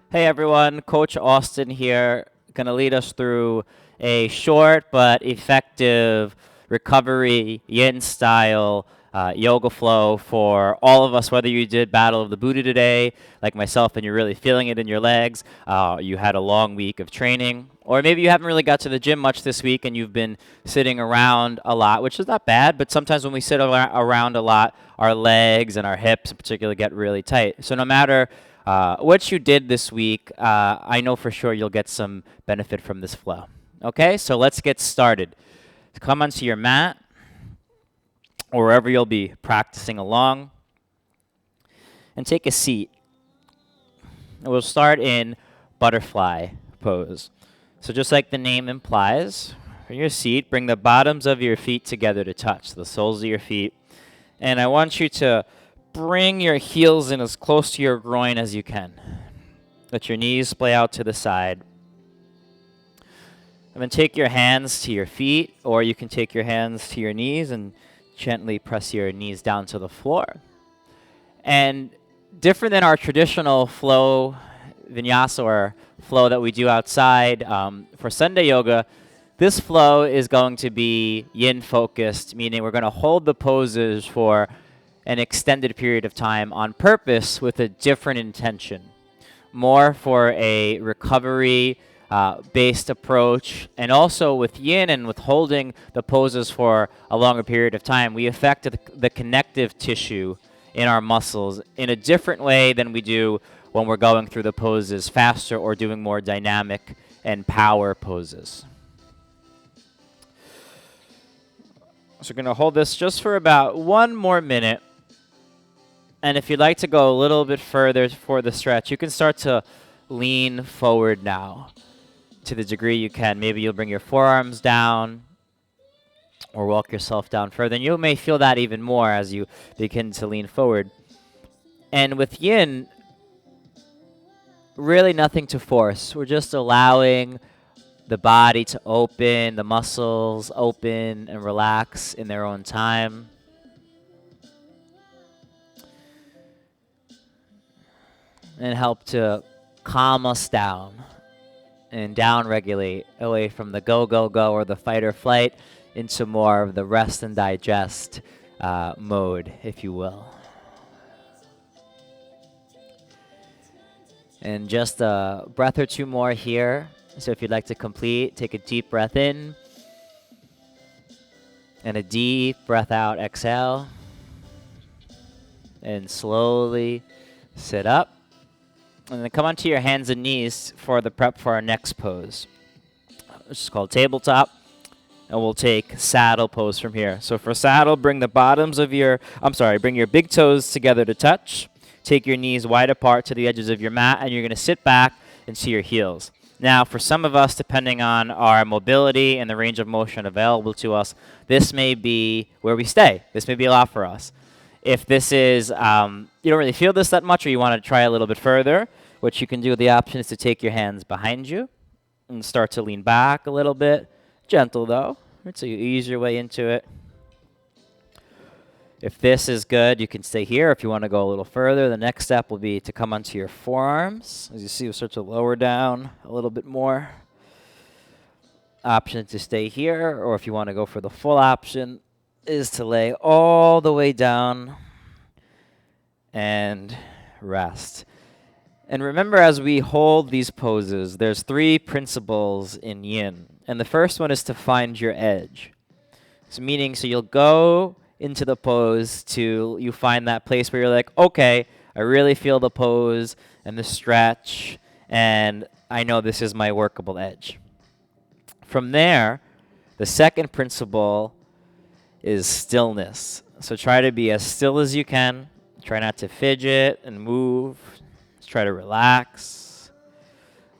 Hey everyone, Coach Austin here, going to lead us through a short but effective recovery yin style yoga flow for all of us, whether you did Battle of the Buddha today, like myself, and you're really feeling it in your legs, you had a long week of training, or maybe you haven't really got to the gym much this week and you've been sitting around a lot, which is not bad, but sometimes when we sit around a lot, our legs and our hips in particular get really tight. So no matter what you did this week, I know for sure you'll get some benefit from this flow. Okay, so let's get started. Come onto your mat or wherever you'll be practicing along and take a seat. We'll start in butterfly pose. So just like the name implies, from your seat, bring the bottoms of your feet together to touch, the soles of your feet. And I want you to bring your heels in as close to your groin as you can. Let your knees splay out to the side. And then take your hands to your feet, or you can take your hands to your knees and gently press your knees down to the floor. And different than our traditional flow, vinyasa or flow that we do outside for Sunday yoga, this flow is going to be yin focused, meaning we're going to hold the poses for an extended period of time on purpose with a different intention. More for a recovery based approach, and also with yin and with holding the poses for a longer period of time, we affect the connective tissue in our muscles in a different way than we do when we're going through the poses faster or doing more dynamic and power poses. So we're going to hold this just for about 1 more minute. And if you'd like to go a little bit further for the stretch, you can start to lean forward now to the degree you can. Maybe you'll bring your forearms down or walk yourself down further. And you may feel that even more as you begin to lean forward. And with yin, really nothing to force. We're just allowing the body to open, the muscles open and relax in their own time. And help to calm us down and down regulate away from the go, go, go or the fight or flight into more of the rest and digest mode, if you will. And just a breath or two more here. So if you'd like to complete, take a deep breath in and a deep breath out, exhale. And slowly sit up. And then come onto your hands and knees for the prep for our next pose. This is called tabletop. And we'll take saddle pose from here. So for saddle, bring the bottoms of bring your big toes together to touch. Take your knees wide apart to the edges of your mat, and you're going to sit back and see your heels. Now, for some of us, depending on our mobility and the range of motion available to us, this may be where we stay. This may be a lot for us. If this is, you don't really feel this that much, or you want to try a little bit further, what you can do, the option is to take your hands behind you and start to lean back a little bit. Gentle though, right? So you ease your way into it. If this is good, you can stay here. If you want to go a little further, the next step will be to come onto your forearms. As you see, we'll start to lower down a little bit more. Option to stay here, or if you want to go for the full option, is to lay all the way down and rest. And remember, as we hold these poses, there's 3 principles in yin. And the first one is to find your edge. So you'll go into the pose till you find that place where you're like, okay, I really feel the pose and the stretch, and I know this is my workable edge. From there, the second principle is stillness. So try to be as still as you can. Try not to fidget and move. Just try to relax.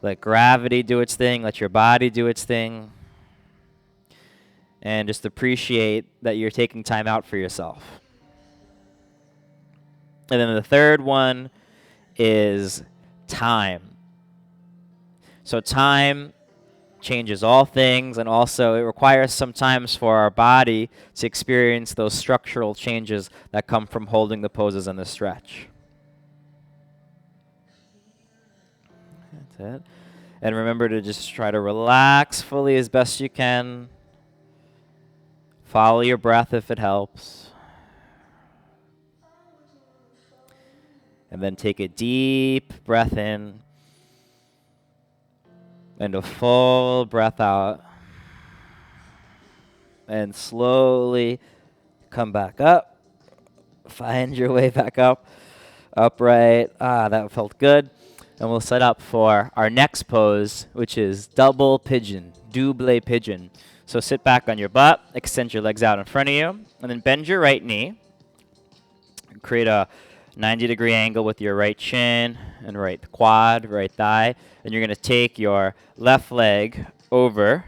Let gravity do its thing. Let your body do its thing. And just appreciate that you're taking time out for yourself. And then the third one is time. So time changes all things, and also it requires sometimes for our body to experience those structural changes that come from holding the poses and the stretch. That's it. And remember to just try to relax fully as best you can. Follow your breath if it helps. And then take a deep breath in and a full breath out. And slowly come back up. Find your way back up. Upright. That felt good. And we'll set up for our next pose, which is double pigeon, double pigeon. So sit back on your butt, extend your legs out in front of you, and then bend your right knee. Create a 90-degree angle with your right shin and right quad, right thigh. And you're going to take your left leg over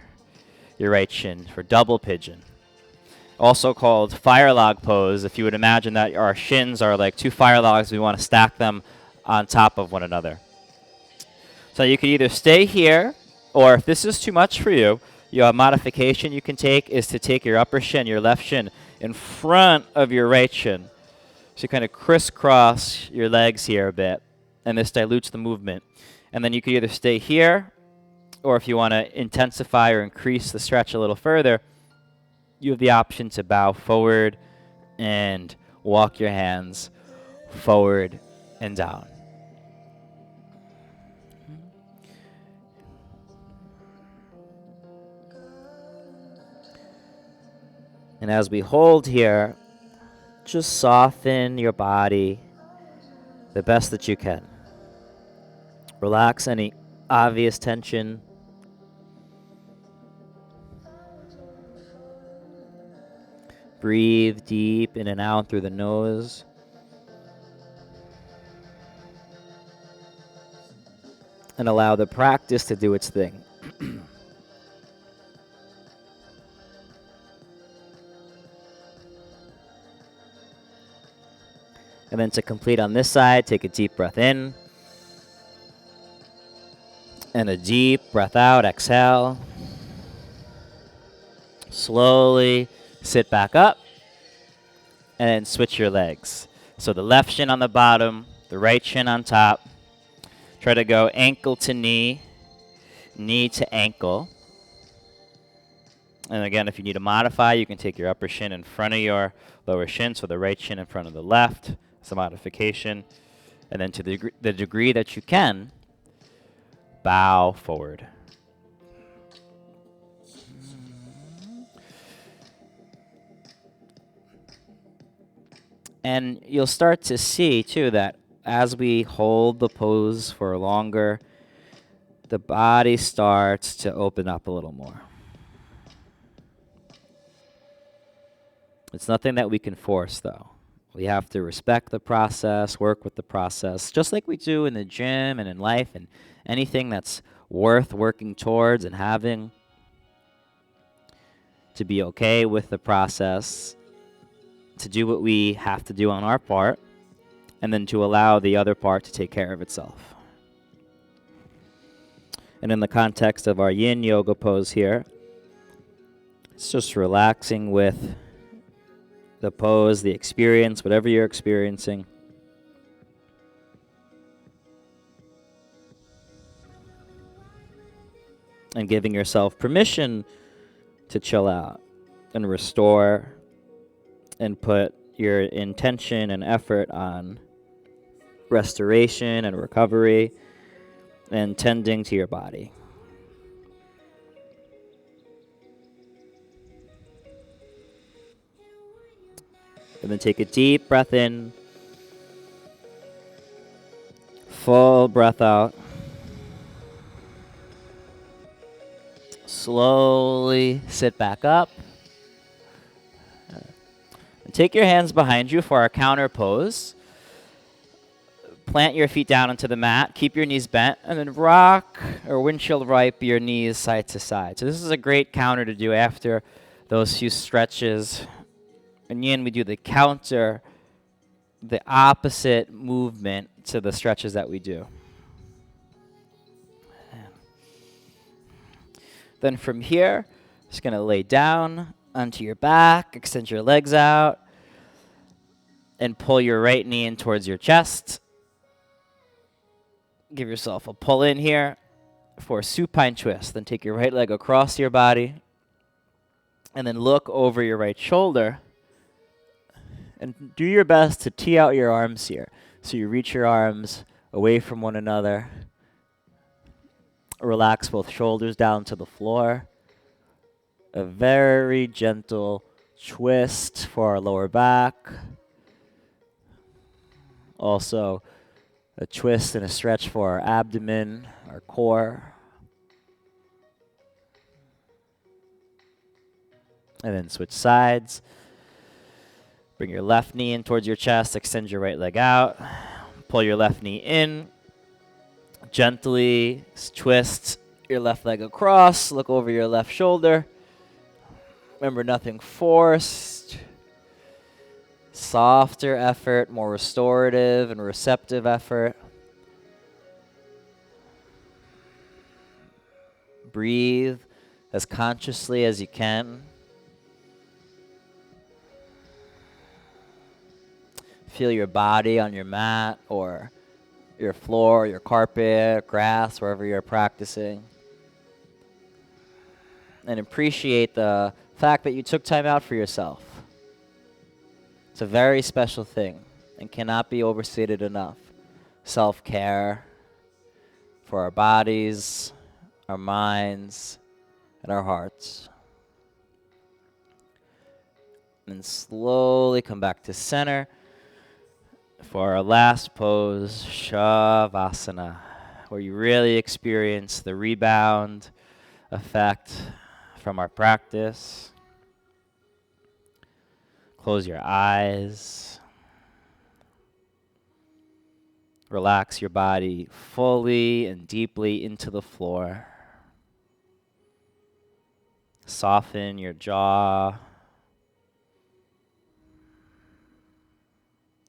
your right shin for double pigeon. Also called fire log pose. If you would imagine that our shins are like two fire logs, we want to stack them on top of one another. So you could either stay here, or if this is too much for you, your modification you can take is to take your upper shin, your left shin, in front of your right shin. So you kind of crisscross your legs here a bit, and this dilutes the movement. And then you could either stay here, or if you want to intensify or increase the stretch a little further, you have the option to bow forward and walk your hands forward and down. And as we hold here, just soften your body the best that you can. Relax any obvious tension. Breathe deep in and out through the nose. And allow the practice to do its thing. And then to complete on this side, take a deep breath in. And a deep breath out, exhale. Slowly sit back up. And then switch your legs. So the left shin on the bottom, the right shin on top. Try to go ankle to knee, knee to ankle. And again, if you need to modify, you can take your upper shin in front of your lower shin, so the right shin in front of the left. It's a modification. And then to the degree that you can, bow forward. And you'll start to see, too, that as we hold the pose for longer, the body starts to open up a little more. It's nothing that we can force, though. We have to respect the process, work with the process, just like we do in the gym and in life and anything that's worth working towards and having. To be okay with the process, to do what we have to do on our part, and then to allow the other part to take care of itself. And in the context of our yin yoga pose here, it's just relaxing with the pose, the experience, whatever you're experiencing. And giving yourself permission to chill out and restore and put your intention and effort on restoration and recovery and tending to your body. And then take a deep breath in. Full breath out. Slowly sit back up. And take your hands behind you for our counter pose. Plant your feet down onto the mat. Keep your knees bent. And then rock or windshield wipe your knees side to side. So this is a great counter to do after those few stretches. In yin, we do the counter, the opposite movement to the stretches that we do. Then from here, just going to lay down onto your back, extend your legs out, and pull your right knee in towards your chest. Give yourself a pull in here, for a supine twist. Then take your right leg across your body and then look over your right shoulder and do your best to tee out your arms here. So you reach your arms away from one another. Relax both shoulders down to the floor. A very gentle twist for our lower back. Also, a twist and a stretch for our abdomen, our core. And then switch sides. Bring your left knee in towards your chest. Extend your right leg out. Pull your left knee in. Gently twist your left leg across. Look over your left shoulder. Remember, nothing forced. Softer effort, more restorative and receptive effort. Breathe as consciously as you can. Feel your body on your mat or your floor, your carpet, grass, wherever you're practicing. And appreciate the fact that you took time out for yourself. It's a very special thing and cannot be overstated enough. Self-care for our bodies, our minds, and our hearts. And slowly come back to center for our last pose, Shavasana, where you really experience the rebound effect from our practice. Close your eyes. Relax your body fully and deeply into the floor. Soften your jaw.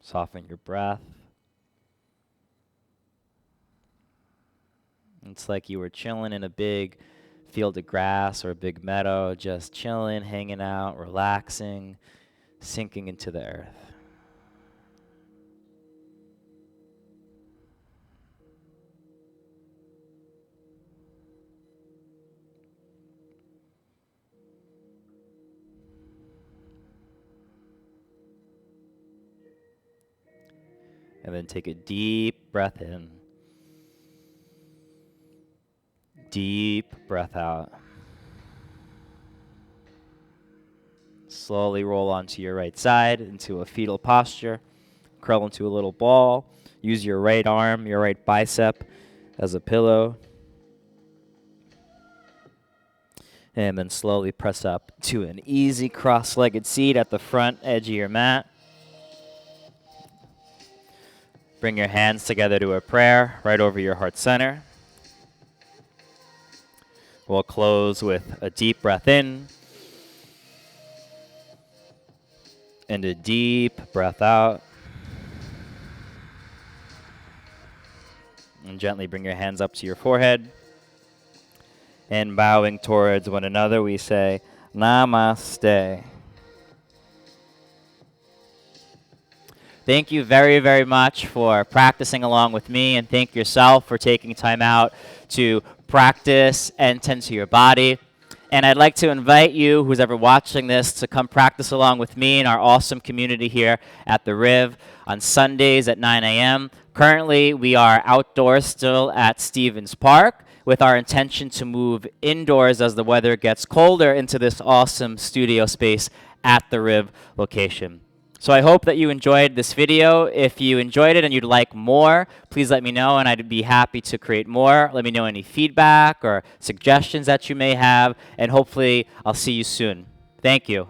Soften your breath. It's like you were chilling in a big field of grass or a big meadow, just chilling, hanging out, relaxing, sinking into the earth. And then take a deep breath in. Deep breath out. Slowly roll onto your right side into a fetal posture. Curl into a little ball. Use your right arm, your right bicep as a pillow. And then slowly press up to an easy cross-legged seat at the front edge of your mat. Bring your hands together to a prayer right over your heart center. We'll close with a deep breath in and a deep breath out. And gently bring your hands up to your forehead. And bowing towards one another, we say, Namaste. Thank you very, very much for practicing along with me, and thank yourself for taking time out to practice and tend to your body. And I'd like to invite you, who's ever watching this, to come practice along with me in our awesome community here at the Riv on Sundays at 9 a.m. Currently, we are outdoors still at Stevens Park with our intention to move indoors as the weather gets colder into this awesome studio space at the Riv location. So I hope that you enjoyed this video. If you enjoyed it and you'd like more, please let me know and I'd be happy to create more. Let me know any feedback or suggestions that you may have, and hopefully I'll see you soon. Thank you.